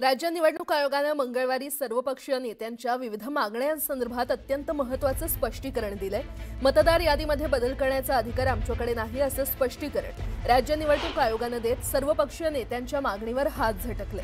राज्य निवडणूक आयोगाने मंगळवारी सर्वपक्षीय नेत्यांच्या विविध मागण्यांसंदर्भात अत्यंत महत्त्वाचं स्पष्टीकरण दिलंय। मतदार यादीमध्ये बदल करण्याचा अधिकार आमच्याकडे नाही असं स्पष्टीकरण राज्य निवडणूक आयोगाने देत सर्वपक्षीय नेत्यांच्या मागणीवर हात झटकले।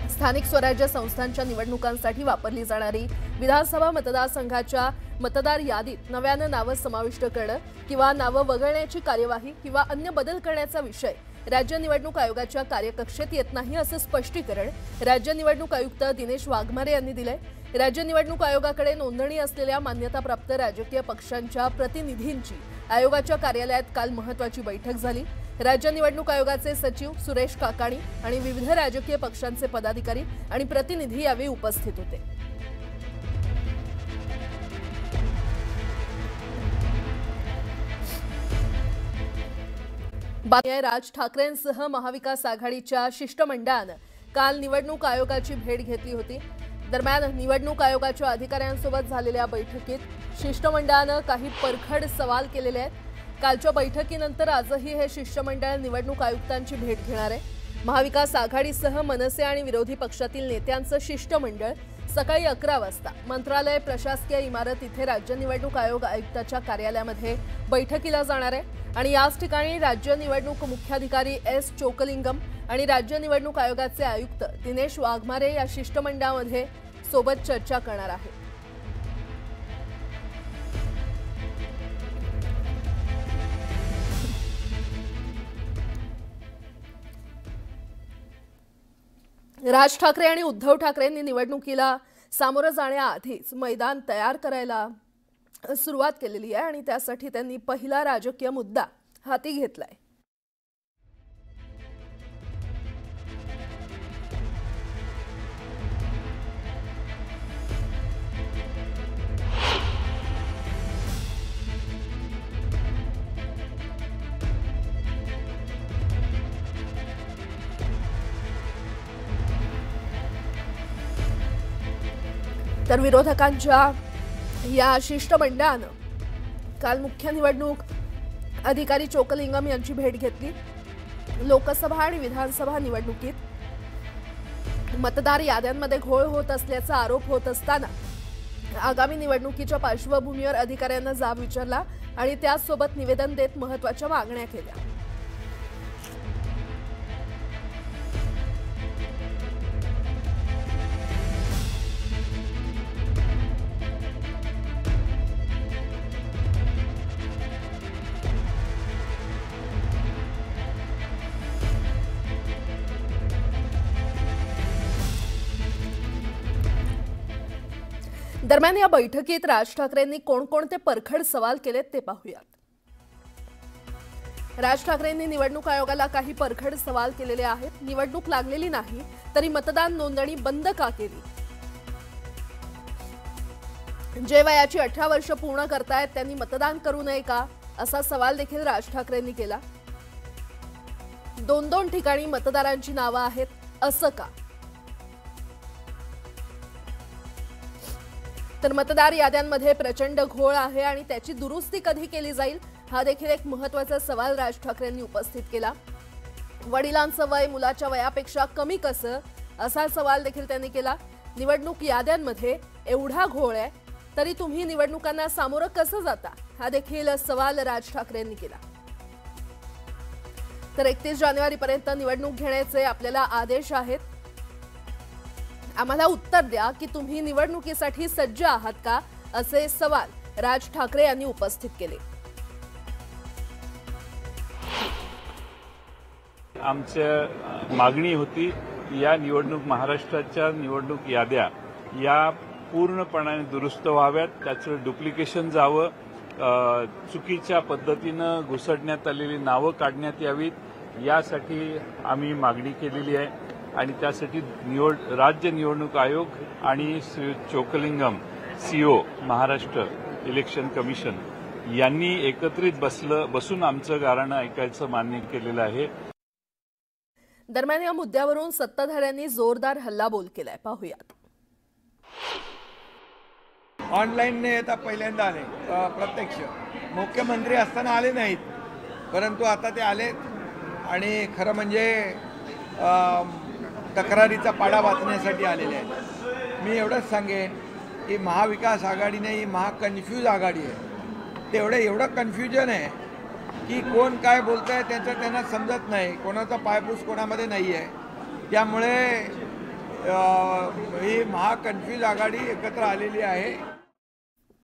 स्थानिक स्वराज्य संस्थांच्या निवडणुकांसाठी वापरली जाणारी विधानसभा मतदारसंघाच्या मतदार यादीत नव्यानं नावं समाविष्ट करणं किंवा नावं वगळण्याची कार्यवाही किंवा अन्य बदल करण्याचा विषय राज्य निवडणूक आयोगाच्या कार्यकक्षेत येत नाही असं स्पष्टीकरण राज्य निवडणूक आयुक्त दिनेश वाघमारे यांनी दिलंय। राज्य निवडणूक आयोगाकडे नोंदणी असलेल्या मान्यताप्राप्त राजकीय पक्षांच्या प्रतिनिधींची आयोगाच्या कार्यालयात काल महत्त्वाची बैठक झाली। राज्य निवडणूक आयोगाचे सचिव सुरेश काकाणी आणि विविध राजकीय पक्षांचे पदाधिकारी आणि प्रतिनिधी यावेळी उपस्थित होते। राज ठाकरेंसह महाविकास आघाडीच्या शिष्टमंडळानं काल निवडणूक आयोगाची भेट घेतली होती। दरम्यान निवडणूक आयोगाच्या अधिकाऱ्यांसोबत झालेल्या बैठकीत शिष्टमंडळानं काही परखड सवाल केलेले आहेत। कालच्या बैठकीनंतर आजही हे शिष्टमंडळ निवडणूक आयुक्तांची भेट घेणार आहे। महाविकास आघाडीसह मनसे आणि विरोधी पक्षातील नेत्यांचं शिष्टमंडळ सकाळी 11 वाजता मंत्रालय प्रशासकीय इमारत इथे राज्य निवडणूक आयोग आयुक्ताच्या कार्यालयामध्ये बैठकीला जाणार आहे आणि याच ठिकाणी राज्य निवडणूक मुख्याधिकारी एस चोकलिंगम आणि राज्य निवडणूक आयोगाचे आयुक्त दिनेश वाघमारे या शिष्टमंडळामध्ये सोबत चर्चा करणार आहेत। राज ठाकरे आणि उद्धव ठाकरेंनी निवडणुकीला सामोरं जाण्याआधीच मैदान तयार करायला सुरुवात केलेली आहे आणि त्यासाठी त्यांनी पहिला राजकीय मुद्दा हाती घेतलाय। तर विरोधकांच्या या शिष्टमंडळानं काल मुख्य निवडणूक अधिकारी चोकलिंगम यांची भेट घेतली। लोकसभा आणि विधानसभा निवडणुकीत मतदार याद्यांमध्ये घोळ होत असल्याचा आरोप होत असताना आगामी निवडणुकीच्या पार्श्वभूमीवर अधिकाऱ्यांना जाब विचारला आणि त्यासोबत निवेदन देत महत्त्वाच्या मागण्या केल्या। दरम्यान या बैठकीत राज ठाकरेंनी कोणकोणते परखड सवाल केलेत ते पाहूयात। राज ठाकरेंनी निवडणूक आयोगाला काही परखड सवाल केलेले आहेत। निवडणूक लागलेली नाही तरी मतदान नोंदणी बंद का केली? जे वयाची 18 वर्ष पूर्ण करतायत त्यांनी मतदान करू नये का असा सवाल देखील राज ठाकरेंनी केला। 2-2 ठिकाणी मतदारांची नावं आहेत असं का? तर मतदार याद्यांमध्ये प्रचंड घोळ आहे आणि त्याची दुरुस्ती कधी केली जाईल हा देखील एक महत्त्वाचा सवाल राज ठाकरेंनी उपस्थित केला। वडिलांचं वय मुलाच्या वयापेक्षा कमी कसं असा सवाल देखील त्यांनी केला। निवडणूक याद्यांमध्ये एवढा घोळ आहे तरी तुम्ही निवडणुकांना सामोरं कसं जाता हा देखील सवाल राज ठाकरेंनी केला। तर 31 जानेवारीपर्यंत निवडणूक घेण्याचे आपल्याला आदेश आहेत। आम्हाला उत्तर द्या की तुम्ही निवडणुकीसाठी सज्ज आहात का असे सवाल राज ठाकरे यांनी उपस्थित केले। आमच्या मागणी होती या निवडणूक महाराष्ट्राच्या निवडणूक याद्या या पूर्णपणाने दुरुस्त व्हाव्यात, त्याचं डुप्लिकेशन जावं, चुकीच्या पद्धतीनं घुसडण्यात आलेली नावं काढण्यात यावीत यासाठी आम्ही मागणी केलेली आहे आणि त्यासाठी राज्य निवडणूक आयोग आणि Shri Chockalingam CEO Maharashtra election commission यांनी एकत्रित बसून आमचं गाऱ्हाणं ऐकायचं मान्य केलेलं आहे। दरम्यान या मुद्द्यावरून सत्ताधाऱ्यांनी जोरदार हल्लाबोल केलाय, पाहूयात। ऑनलाईन ने येता पहिल्यांदा आले, प्रत्यक्ष मुख्यमंत्री असताना आले नाहीत, परंतु आता ते आलेत आणि खरं म्हणजे तक्रारीचा पाडा वाचण्यासाठी आलेले आहेत. मी एवढंच सांगेन की महाविकास आघाडी नाही, ही महाकन्फ्यूज आघाडी आहे. एवढं कन्फ्युजन आहे की कोण काय बोलत आहे त्याचं त्यांना समजत नाही, कोणाचा पायपूस कोणामध्ये नाही आहे. त्यामुळे ही महाकन्फ्यूज आघाडी एकत्र आलेली आहे.